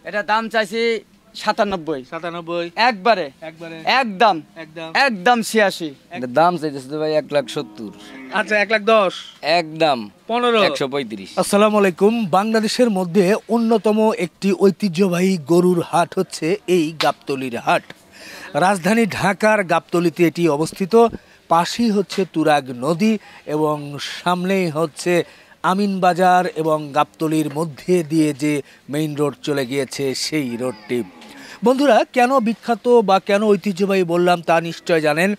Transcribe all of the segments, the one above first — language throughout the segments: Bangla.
এটা দাম চাইছি 97। 97 একবারে একবারে একদম একদম একদম 86। এটা দাম চাইতেছে তো ভাই 1,70,000। আচ্ছা 1,10,000 একদম 15 135। আসসালামু আলাইকুম। বাংলাদেশের মধ্যে অন্যতম একটি ঐতিহ্যবাহী গরুর হাট হচ্ছে এই গাবতলীর হাট। রাজধানী ঢাকার গাবতলীতে এটি অবস্থিত। পাশেই হচ্ছে তুরাগ নদী এবং সামনেই হচ্ছে আমিনবাজার এবং গাবতলীর মধ্যে দিয়ে যে মেইন রোড চলে গিয়েছে সেই রোডটি। বন্ধুরা, কেন বিখ্যাত বা কেন ঐতিহ্যবাহী বললাম তা নিশ্চয় জানেন।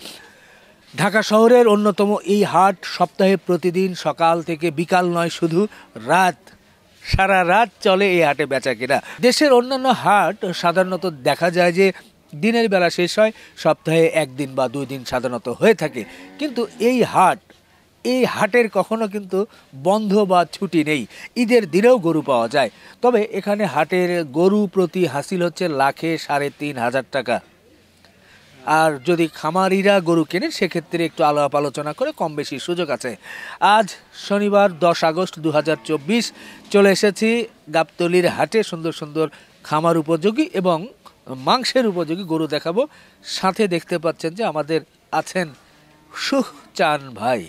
ঢাকা শহরের অন্যতম এই হাট সপ্তাহে প্রতিদিন সকাল থেকে বিকাল নয়, শুধু রাত, সারা রাত চলে এই হাটে বেচা কেনা। দেশের অন্যান্য হাট সাধারণত দেখা যায় যে দিনের বেলা শেষ হয়, সপ্তাহে একদিন বা 2 দিন সাধারণত হয়ে থাকে, কিন্তু এই হাটের কখনো কিন্তু বন্ধ বা ছুটি নেই। ঈদের দিনেও গরু পাওয়া যায়। তবে এখানে হাটের গরু প্রতি হাসিল হচ্ছে লাখে 3,500 টাকা। আর যদি খামারিরা গরু কেনেন সেক্ষেত্রে একটু আলাপ আলোচনা করে কম বেশি সুযোগ আছে। আজ শনিবার 10 আগস্ট 2024 চলে এসেছি গাবতলীর হাটে। সুন্দর সুন্দর খামার উপযোগী এবং মাংসের উপযোগী গরু দেখাবো। সাথে দেখতে পাচ্ছেন যে আমাদের আছেন সুখচান ভাই।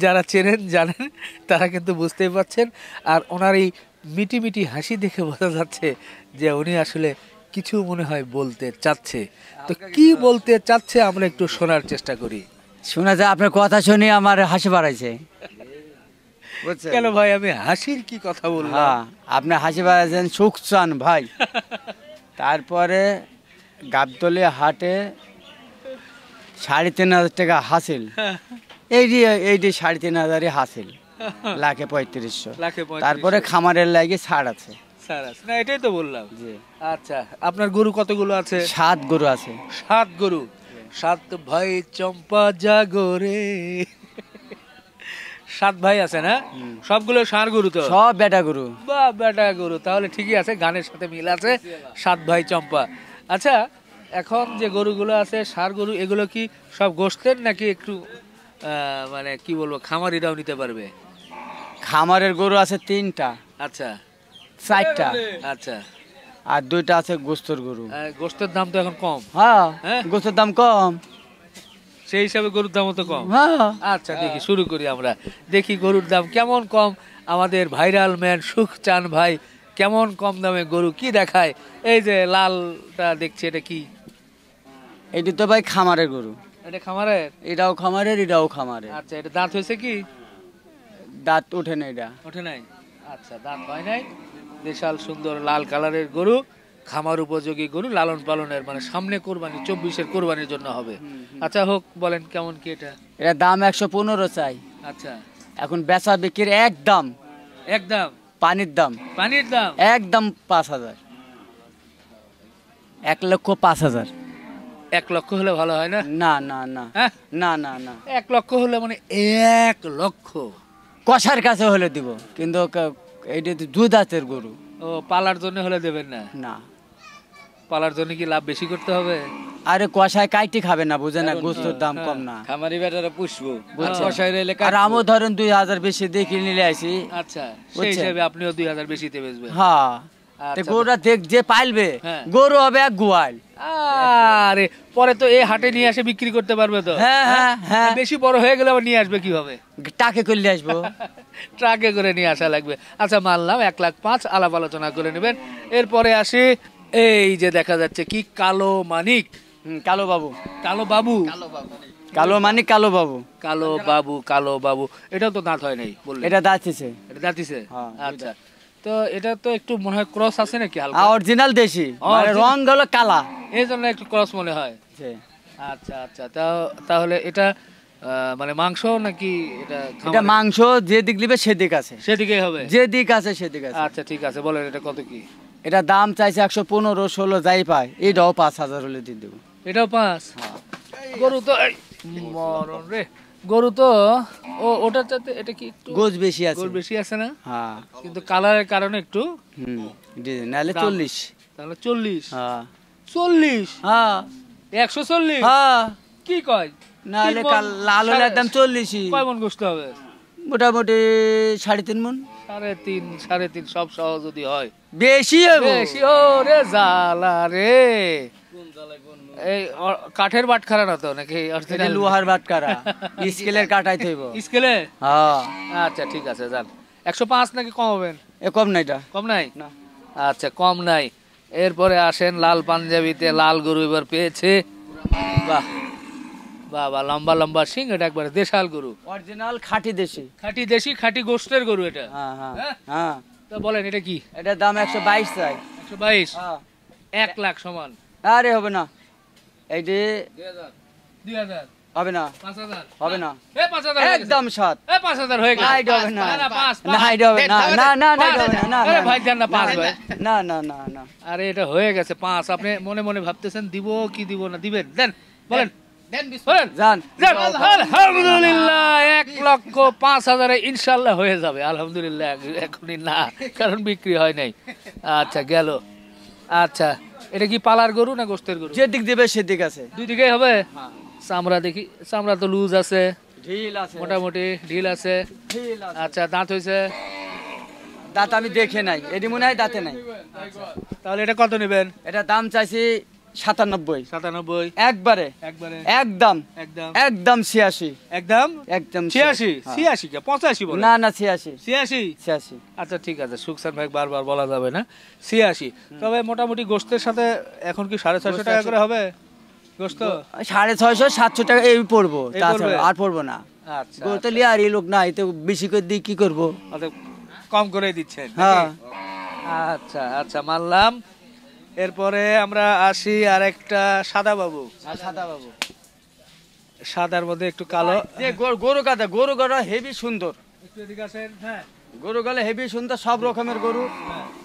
যারা চেনেন জানেন তারা কিন্তু বুঝতেই পারছেন। আর ওনার এই মিটি মিটি হাসি দেখে বোঝা যাচ্ছে যে উনি আসলে কিছু মনে হয় বলতে চাচ্ছে। তো কি বলতে চাচ্ছে আমরা একটু শোনার চেষ্টা করি। শোনা যায় আপনার কথা শুনে আমার হাসি বাড়াইছে। কেন ভাই, আমি হাসির কি কথা বললাম? হ্যাঁ, আপনি হাসি বাড়াইছেন সুখচান ভাই। তারপরে গাবতলী হাটে 3,500 টাকা হাসিল। এইটি 3,500 হাসিল, লাখে 3500। তারপরে খামারের লাগে ছাড় আছে। না, এটাই তো বললাম। জি। আচ্ছা, আপনার গরু কতগুলো আছে? 7 গরু আছে। 7 গরু। 7 ভাই চম্পা জাগরে। 7 ভাই আছে না? সবগুলো ষাঁড় গরু তো? সব বেটা গরু। বা বেটা গরু, তাহলে ঠিকই আছে, গানের সাথে মিল আছে। 7 ভাই চম্পা। আচ্ছা, এখন যে গরুগুলো আছে ষাঁড় গরু, এগুলো কি সব গোশতের নাকি একটু মানে কি বলবো, খামারিরাও নিতে পারবে? খামারের গরু আছে 3টা। আচ্ছা, 4টা। আচ্ছা। আর 2টা আছে গোস্তর গরু। গোশতের দাম তো এখন কম। হ্যাঁ, হ্যাঁ? গোস্তের দাম কম, সেই হিসাবে গরুর দামও তো কম। হ্যাঁ। আচ্ছা, দেখি শুরু করি আমরা। দেখি গরুর দাম কেমন কম। আমাদের ভাইরাল ম্যান সুখচান ভাই কেমন কম দামে গরু কি দেখায়। এই যে লালটা দেখছি, এটা কি? এটি তো ভাই খামারের গরু। এটা খামারের? এটাও খামারের, এটাও খামারের। আচ্ছা, এটা দাঁত হয়েছে কি? দাঁত ওঠে না, এটা ওঠে নাই। আচ্ছা, দাঁত হয় নাই। বিশাল সুন্দর লাল কালারের গরু, খামার উপযোগী গরু, লালন পালনের, মানে সামনে কোরবানি, 24-এর কোরবানির জন্য হবে। আচ্ছা, হোক, বলেন কেমন কি এটা? এটা দাম 115 চাই। আচ্ছা, এখন বেচা বিক্রির একদম একদম পানির দাম। পানির দাম একদম 5,000। 1,05,000। 1 লক্ষ হলে ভালো হয় না? না না না, হ্যাঁ? না না না, 1 লক্ষ হলে মানে 1 লক্ষ কষার কাছে হলে দিব, কিন্তু এইটা তো দুধ জাতের গরু। ও, পালার জন্য হলে দেবেন না? না, পালার জন্য কি লাভ বেশি করতে হবে? আরে কষায় কাইটি খাবে না, বুঝে না, গোস্তর দাম কম না। খামারি বেটারা পুষবো, বুঝছেন? কষাই রইলে আর আমিও ধরেন 2,000 বেশি দেখে নিলে আসি। আচ্ছা, সেই বুঝছেন? হিসাবে আপনিও 2,000 বেশিতে বেচবেন? হ্যাঁ। আচ্ছা। গরুটা দেখ যে পাইলবে, হ্যাঁ। গরু হবে এক গোয়াল। আরে পরে তো এই হাটে নিয়ে এসে বিক্রি করতে পারবে তো? হ্যাঁ হ্যাঁ হ্যাঁ, বেশি বড় হয়ে গেলে আবার নিয়ে আসবে কিভাবে? টাকে করলে আসবো। ট্রাকে করে নিয়ে আসা লাগবে। আচ্ছা, মানলাম 1,05,000, আলাপ আলোচনা করে নেবেন। এরপরে আসি, এই যে দেখা যাচ্ছে কি, কালো মানিক। কালো বাবু, কালো বাবু, কালো মানিক, কালো বাবু, কালো বাবু, কালো বাবু। এটাও তো দাঁত হয় নাই বললেন? এটা দাঁতিছে। এটা দাঁতিছে? হ্যাঁ, আচ্ছা, তো এটা তো একটু মনে হয় ক্রস আছে নাকি হালকা? অরিজিনাল দেশি, মানে রং হলো কালা, এই জন্য একটু ক্রস মনে হয়। আচ্ছা আচ্ছা, তাহলে এটা মানে মাংস নাকি এটা? এটা মাংস, যে দিক নিবে সেদিক আছে, সেদিকেই হবে, যে দিক আছে সেদিক আছে। আচ্ছা, ঠিক আছে, বলেন এটা কত কি? এটা দাম চাইছে 115, 16 যাই পায়। এটাও 5,000 হলে দিয়ে দেবো। এটাও 5? গরু তো মরণ রে, গরু তো ওটার চাইতে এটা কি একটু গোছ বেশি আছে? গোছ বেশি আছে না? হ্যাঁ, কিন্তু কালারের কারণে একটু। নাহলে 40। তাহলে 40? হ্যাঁ 40? হ্যাঁ 140? হ্যাঁ, কি কয়? নাহলে লাল হলে একদম 40। কয় মন গোস্ত হবে? মোটামুটি 3.5 মণ। 3.5 সব সহ যদি হয় বেশি হবে। বেশি ওরে জ্বালা রে। এই কাঠের বাটখারা না তো নাকি এটা অরিজিনাল লোহার বাটকারা, স্কেলের কাটাই থইব। স্কেলে? হ্যাঁ, আচ্ছা ঠিক আছে যান। 105 নাকি কম হবেন? এ কম না এটা। কম নাই? না। আচ্ছা কম নাই। এরপরে আসেন লাল পাঞ্জাবিতে লাল গরু এবার পেয়েছে। বাহ বাহ বাহ, লম্বা লম্বা সিং, এটা একবারে দেশাল গরু, অরিজিনাল খাঁটি দেশি। খাঁটি গোশতের গরু এটা। হ্যাঁ হ্যাঁ হ্যাঁ? হ্যাঁ। তো বলেন এটা কি? এটার দাম 122 চাই। 122? হ্যাঁ। 1 লাখ সমান। আরে হবে না, এইটি 2000 হবে না, 5000 হবে না, 5000 একদম 7। 5000 হয়ে গেল। না, এটা হবে না। না 5 না, এটা হবে না, না না না, এটা হবে না, না আরে না, ভাই দেন না 5 ভাই। না না না না। আরে এটা হয়ে গেছে 5। আপনি মনে মনে ভাবতেছেন দিব কি দিব না, দিবেন দেন, বলেন বলেন। জান যাক, আলহামদুলিল্লাহ 1,05,000 ইনশাআল্লাহ হয়ে যাবে। আলহামদুলিল্লাহ এখনই না, কারণ বিক্রি হয় নাই। আচ্ছা গেল। আচ্ছা এটা কি পালার গরু না গোশতের গরু? যেদিক দিবে সেদিক আছে। দুই দিকেই হবে। চামড়া দেখি, চামড়া তো লুজ আছে, ঢিল আছে, মোটামুটি ঢিল আছে। ঢিল আছে। আচ্ছা দাঁত হয়েছে? দাঁত আমি দেখে নাই, এটি মনে হয় দাঁতে নাই। তাহলে এটা কত নেবেন? এটা দাম চাইছি 97। 97? একবারে একবারে একদম একদম একদম 86। একদম একদম 86? হ্যাঁ। 86 কে 85 বলে? না না 86। 86? আচ্ছা ঠিক আছে, সুকসান ভাই বারবার বলা যাবে না। 86। তবে মোটামুটি গোশতের সাথে এখন কি 650 টাকা করে হবে গোশত? 650 700 টাকা এই পড়বো, এই তাছাড়া পড়বে? আর পড়বো না। আচ্ছা গরু লিয়ে আর এই লোক নাই তো, বেশি করে দিয়ে কি করবো। আচ্ছা, কম করে দিচ্ছেন হ্যাঁ। নাকি? আচ্ছা আচ্ছা মানলাম। এরপরে আমরা আসি আরেকটা সাদা বাবু। আর সাদা বাবু, সাদার মধ্যে একটু কালো। যে গরু কাদা, গরু গড়া হেভি সুন্দর, একটু এদিকে আসেন। হ্যাঁ গরু গলে হেভি সুন্দর, সব রকমের গরু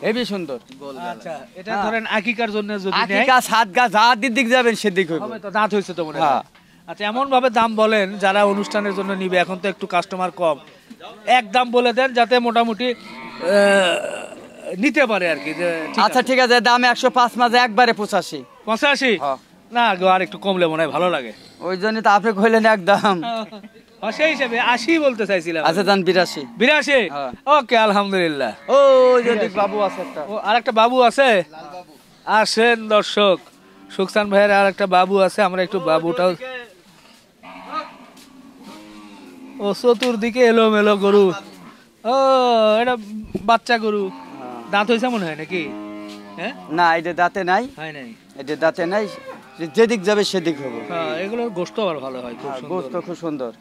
হেভি সুন্দর। আচ্ছা এটা হ্যাঁ। ধরেন আকিকার জন্য যদি নেয় আকিকা সাতগা যা দিক যাবেন সেদিক হইব। হবে তো, দাঁত হয়েছে তো মনে হয়। হ্যাঁ। আচ্ছা এমন ভাবে দাম বলেন যারা অনুষ্ঠানের জন্য নিবে, এখন তো একটু কাস্টমার কম, এক দাম বলে দেন যাতে মোটামুটি নিতে পারে আর কি। যে ঠিক আচ্ছা আছে। ঠিক আছে, দাম 105 মাঝে একবারে 85। 85? হ্যাঁ। না গো, আর একটু কমলে মনে হয় ভালো লাগে। ওই জন্য তো আপনি কইলেন একদম। সেই হিসাবে 80 বলতে চাইছিলাম। আচ্ছা দাম 82। 82? হ্যাঁ। ওকে আলহামদুলিল্লাহ। ও যদি বাবু আছে একটা। ও আরেকটা বাবু আছে? আসেন দর্শক, সুকসান ভাইয়ের আর একটা বাবু আছে, আমরা একটু বাবুটাও। ও চতুর্দিকে এলোমেলো গরু। ও এটা বাচ্চা গরু, দাঁত হয়েছে মনে হয় নাকি? হ্যাঁ না এটা দাঁতে নাই, হয় নাই। এটা দাঁতে নাই, যেদিক যাবে সেদিক হবে। হ্যাঁ এগুলোর গোশত আবার ভালো হয়, খুব হ্যাঁ, সুন্দর। গোশত খুব সুন্দর।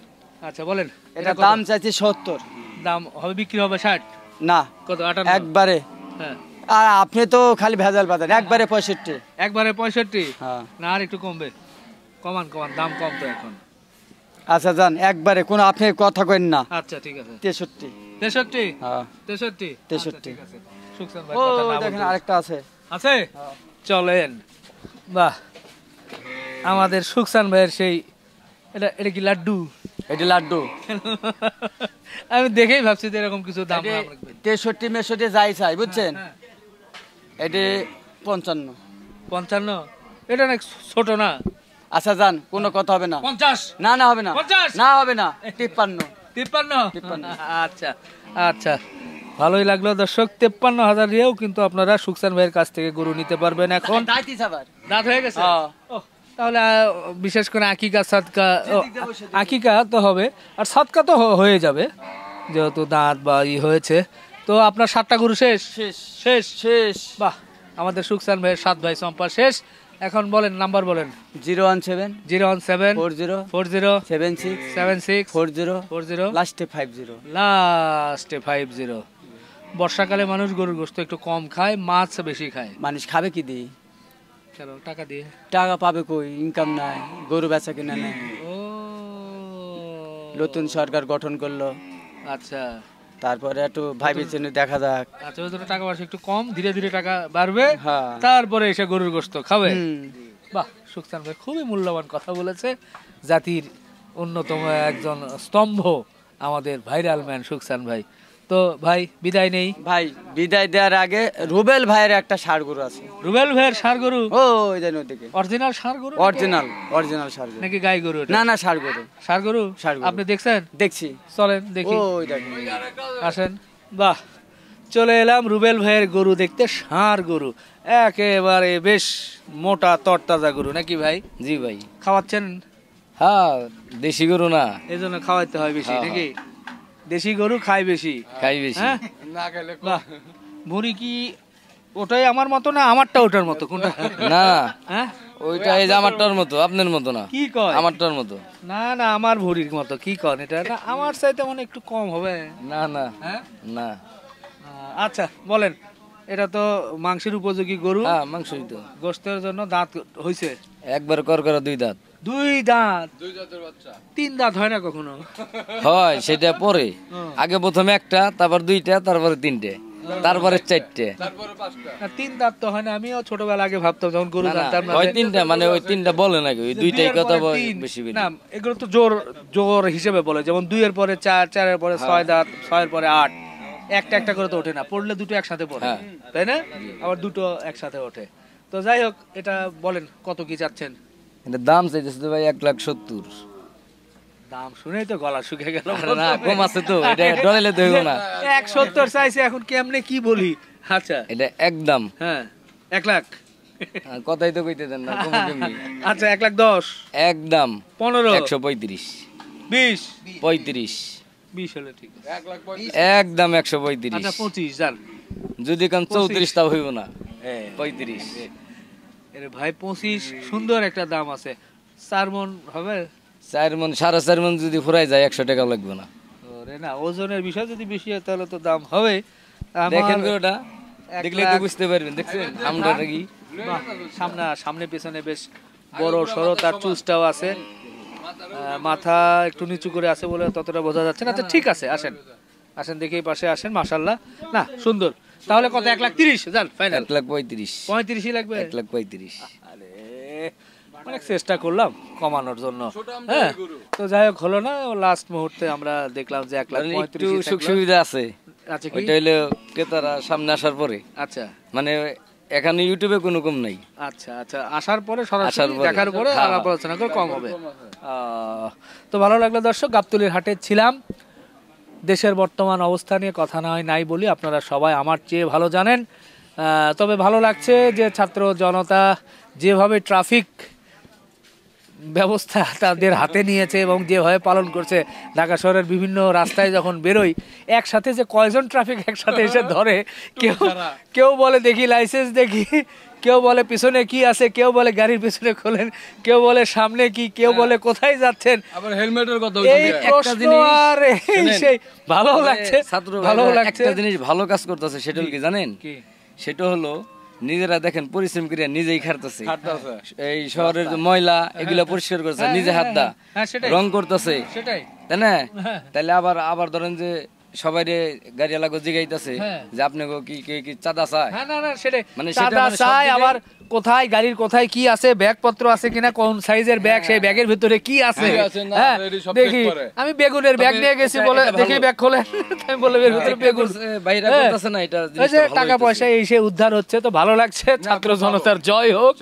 আচ্ছা বলেন এটা কত? দাম চাইছি 70। দাম হবে, বিক্রি হবে 60? না কত? 58? একবারে। হ্যাঁ আর আপনি তো খালি ভেজাল বাজার, একবারে 65। একবারে 65? হ্যাঁ। না আর একটু কমবে? কমান কমান, দাম কম তো এখন। আচ্ছা যান একবারে, কোনো আপনি কথা কইন না। আচ্ছা ঠিক আছে। 63। 63? হ্যাঁ 63? 63। আচ্ছা, ঠিক আছে। সুকসান ভাই ও কথা না দেখেন বলতে- আরেকটা আছে। আছে? চলেন। বাহ, আমাদের সুকসান ভাইয়ের সেই, এটা এটা কি লাড্ডু? এটি লাড্ডু। আমি দেখেই ভাবছি যে এরকম কিছু দাম এটি নাম রাখবেন। 63 64 যাই চাই বুঝছেন। হ্যাঁ। এটি 55। 55? এটা না ছোট না? আচ্ছা যান, কোনো কথা হবে না। 50? না না হবে না, 50? না হবে না। 53। 53? আচ্ছা আচ্ছা, ভালোই লাগলো দর্শক। 53,000 দিয়েও কিন্তু আপনারা সুকসান ভাইয়ের কাছ থেকে গরু নিতে পারবেন এখন। দাইতি সাবার। দাঁত হয়ে গেছে? হ্যাঁ। ওহ, তাহলে বিশেষ করে আকিকা সাদকা, আকিকা তো হবে আর সাদকা তো হয়ে যাবে যেহেতু দাঁত বা হয়েছে। তো আপনার 7টা গরু শেষ? শেষ শেষ? শেষ। বাহ, আমাদের সুকসান ভাইয়ের 7 ভাই চম্পা শেষ। এখন বলেন, নাম্বার বলেন। 017 017 40 40 76 76 40 40 লাস্টে 50। লাস্টে 50। বর্ষাকালে মানুষ গরুর গোশত একটু কম খায়, মাছ বেশি খায়। মানুষ খাবে কি দিয়ে? চলো টাকা দিয়ে। টাকা পাবে কই, ইনকাম নাই, গরু বেচা কিনা নাই। ও নতুন সরকার গঠন করলো, আচ্ছা তারপরে একটু ভাইবে চিনে দেখা যাক। আচ্ছা, ওই জন্য টাকা পয়সা একটু কম, ধীরে ধীরে টাকা বাড়বে, হ্যাঁ। তারপরে এসে গরুর গোশত খাবে। হুম। বাহ, সুকসান ভাই খুবই মূল্যবান কথা বলেছে। জাতির অন্যতম একজন স্তম্ভ আমাদের ভাইরাল ম্যান সুকসান ভাই। তো ভাই বিদায় নেই। ভাই বিদায় দেওয়ার আগে রুবেল ভাইয়ের একটা ষাড় গরু আছে। রুবেল ভাইয়ের ষাড় গরু? ও ওই দেন ওদিকে। অরিজিনাল ষাড় গরু? অরিজিনাল অরিজিনাল ষাড় গরু নাকি গাই গরু এটা? না না ষাড় গরু। ষাড় গরু? ষাড় গরু। আপনি দেখছেন? দেখছি। চলেন দেখি। ওই দেখেন। আসেন। বাহ, চলে এলাম রুবেল ভাইয়ের গরু দেখতে, ষাঁড় গরু, একেবারে বেশ মোটা তরতাজা গরু নাকি ভাই? জি ভাই। খাওয়াচ্ছেন? হ্যাঁ, দেশি গরু না, এই জন্য খাওয়াইতে হয় বেশি হ্যাঁ, নাকি? দেশি গরু খায় বেশি, খাই বেশি। হ্যাঁ? বাহ, ভুঁড়ি কি ওটাই আমার মতো না আমারটা ওটার মতো, কোনটা? না, হ্যাঁ, ওইটা এই যে আমারটার মতো, আপনার মতো না, কি কয়? আমারটার মতো। না না, আমার ভুঁড়ির মতো, কি কন এটা? না, আমার চাইতে মনে একটু কম হবে। না না হ্যাঁ, না। আচ্ছা বলেন, এটা তো মাংসের উপযোগী গরু, হ্যাঁ, মাংসই তো। গোস্তের জন্য দাঁত হইছে? একবার কর করা 2 দাঁত। 2 দাঁত? 3 দাঁত হয় না কখনো? হয়, সেটা পরে। হুম। আগে প্রথমে একটা, তারপর 2টা, তারপরে 3টে, তারপরে 4টে। না, 3 দাঁত তো হয় না। আমিও ছোটবেলা আগে ভাবতাম যখন গরু না, না, জানতাম না হয় যে 3টা, মানে ওই 3টা বলে নাকি, ওই 2টাই দুইয়ের কথা পরে তিন। বেশি বেশি। না, এগুলো তো জোর জোর হিসেবে বলে, যেমন 2 এর পরে 4, 4 এর পরে 6 দাঁত, 6 এর পরে 8, একটা একটা করে তো ওঠে না, পড়লে দুটো একসাথে পড়ে, হ্যাঁ। তাই না? আবার দুটো একসাথে ওঠে। তো যাই হোক, এটা বলেন কত কি চাচ্ছেন? এটা দাম চাইতেছে তো ভাই 1,70,000। দাম শুনেই তো গলা শুকিয়ে গেল। আরে না, কম আছে তো, এটা ডরাইলে তো হইব না। 170 চাইছে, এখন কেমনে কি বলি? আচ্ছা, এটা একদম। হ্যাঁ, 1 লাখ। কথাই তো কইতে দেন না, কমে কেমনি। আচ্ছা, 1,10,000, একদম 15, 135, 20, 35, 20 হলে ঠিক আছে। একদম 135। আচ্ছা, 25 যান। যদি কান 34 তাও হইব না, হ্যাঁ, 35। এরে ভাই 25 সুন্দর একটা দাম আছে। 4 মণ হবে? 4 মণ, 4.5 মণ যদি ফুরাই যায় 100 টাকা লাগবে না। ওরে না, ওজনের বিষয় যদি বেশি হয় তাহলে তো দাম হবে। দেখেন ওটা, 1 দেখলে তো লাখ। বুঝতে পারবেন। দেখছেন আমরা কি বাহ, সামনে পেছনে বেশ বড় সড়ো, তার চুজটাও আছে, মাথা একটু নিচু করে আছে বলে ততটা বোঝা যাচ্ছে না। আচ্ছা ঠিক আছে, আসেন আসেন, দেখি এই পাশে আসেন, মাশাআল্লাহ, না সুন্দর। তাহলে কত? 1,30,000 যান ফাইনাল? 1,35,000। 35 লাগবে? 1,35,000। আরে, অনেক চেষ্টা করলাম কমানোর জন্য, হ্যাঁ, তো যাই হোক হলো না। লাস্ট মুহূর্তে আমরা দেখলাম যে একটু 1,35,000 সুখ সুবিধা আছে। আচ্ছা, কি? ওইটা হইলো ক্রেতারা সামনে আসার পরে, আচ্ছা মানে এখানে ইউটিউবে কোনো কম নাই। আচ্ছা আচ্ছা, আসার পরে আসার সরাসরি পরে। দেখার পরে হ্যাঁ, আলাপ আলোচনা করে কম হবে। তো ভালো লাগলো দর্শক, গাবতলীর হাটে ছিলাম। দেশের বর্তমান অবস্থা নিয়ে কথা না হয় নাই বলি, আপনারা সবাই আমার চেয়ে ভালো জানেন। তবে ভালো লাগছে যে ছাত্র জনতা যেভাবে ট্রাফিক ব্যবস্থা তাদের হাতে নিয়েছে এবং যেভাবে পালন করছে, ঢাকা শহরের বিভিন্ন রাস্তায় যখন বেরোই, একসাথে যে কয়জন ট্রাফিক একসাথে এসে ধরে, কেউ কেউ বলে দেখি লাইসেন্স দেখি, কেউ বলে পিছনে কি আছে, কেউ বলে গাড়ির পিছনে খোলেন, কেউ বলে সামনে কি, কেউ বলে কোথায় যাচ্ছেন, আবার হেলমেটের কথা এই প্রশ্ন। আর এই সেই ভালো লাগছে, ছাত্র ভালো ভাইরা লাগছে। একটা জিনিস ভালো কাজ করতেছে, সেটা হলো কি জানেন? কি? সেটা হলো নিজেরা দেখেন পরিশ্রম করে নিজেই খাটতেছে। এই শহরের যে ময়লা এগুলা পরিষ্কার করছে নিজে হাত দা, হ্যাঁ, সেটাই রং করতেছে, সেটাই। তাই না? তাহলে আবার আবার ধরেন যে সবাই গাড়ি লাগো জিগাইতেছে হ্যাঁ। যে আপনি কি চাঁদা চায়, হ্যাঁ, না না, সেটাই মানে সেটা চাঁদা মানে সব চাই, দিকে- আবার কোথায় গাড়ির কোথায় কি আছে, ব্যাগপত্র আছে কিনা, কোন সাইজের ব্যাগ, সেই ব্যাগের ভিতরে কি আছে, কি আছে না, হ্যাঁ, এটি সব দেখি check করে। আমি বেগুনের ব্যাগ নিয়ে গেছি বলে এটা দেখি ভালো। ব্যাগ খোলে, আমি বলে এর ভিতরে বেগুন, বাইরে হ্যাঁ। করতেছে না, এটা ওই যে জিনিসটা ভালো টাকা হইতেছে। পয়সা এই সে উদ্ধার হচ্ছে, তো ভালো লাগছে। ছাত্র জনতার জয় হোক।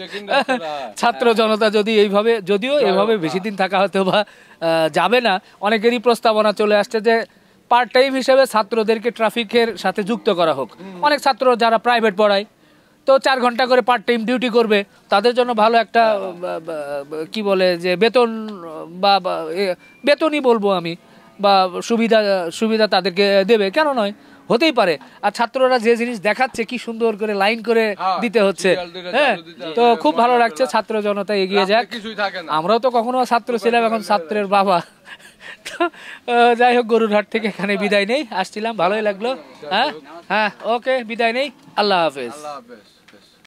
ছাত্র জনতা যদি এইভাবে, যদিও এভাবে বেশি দিন থাকা হয়তো বা যাবে না, অনেকেরই প্রস্তাবনা চলে আসছে যে পার্ট টাইম হিসেবে ছাত্রদেরকে ট্রাফিকের সাথে যুক্ত করা হোক। অনেক ছাত্র যারা প্রাইভেট পড়ায়, তো 4 ঘন্টা করে পার্ট টাইম ডিউটি করবে, তাদের জন্য ভালো একটা কি বলে যে বেতন বা বেতনই বলবো আমি, বা সুবিধা সুবিধা তাদেরকে দেবে, কেন নয়, হতেই পারে। আর ছাত্ররা যে জিনিস দেখাচ্ছে কি সুন্দর করে লাইন করে দিতে হচ্ছে, হ্যাঁ, তো খুব ভালো লাগছে। ছাত্র জনতা এগিয়ে যাক, কিছুই থাকে না। আমরাও তো কখনো ছাত্র ছিলাম, এখন ছাত্রের বাবা। তো যাই হোক, গরুর হাট থেকে এখানে বিদায় নেই, আসছিলাম, ভালোই লাগলো। হ্যাঁ হ্যাঁ, ওকে, বিদায় নেই, আল্লাহ হাফেজ। আল্লাহ হাফেজ।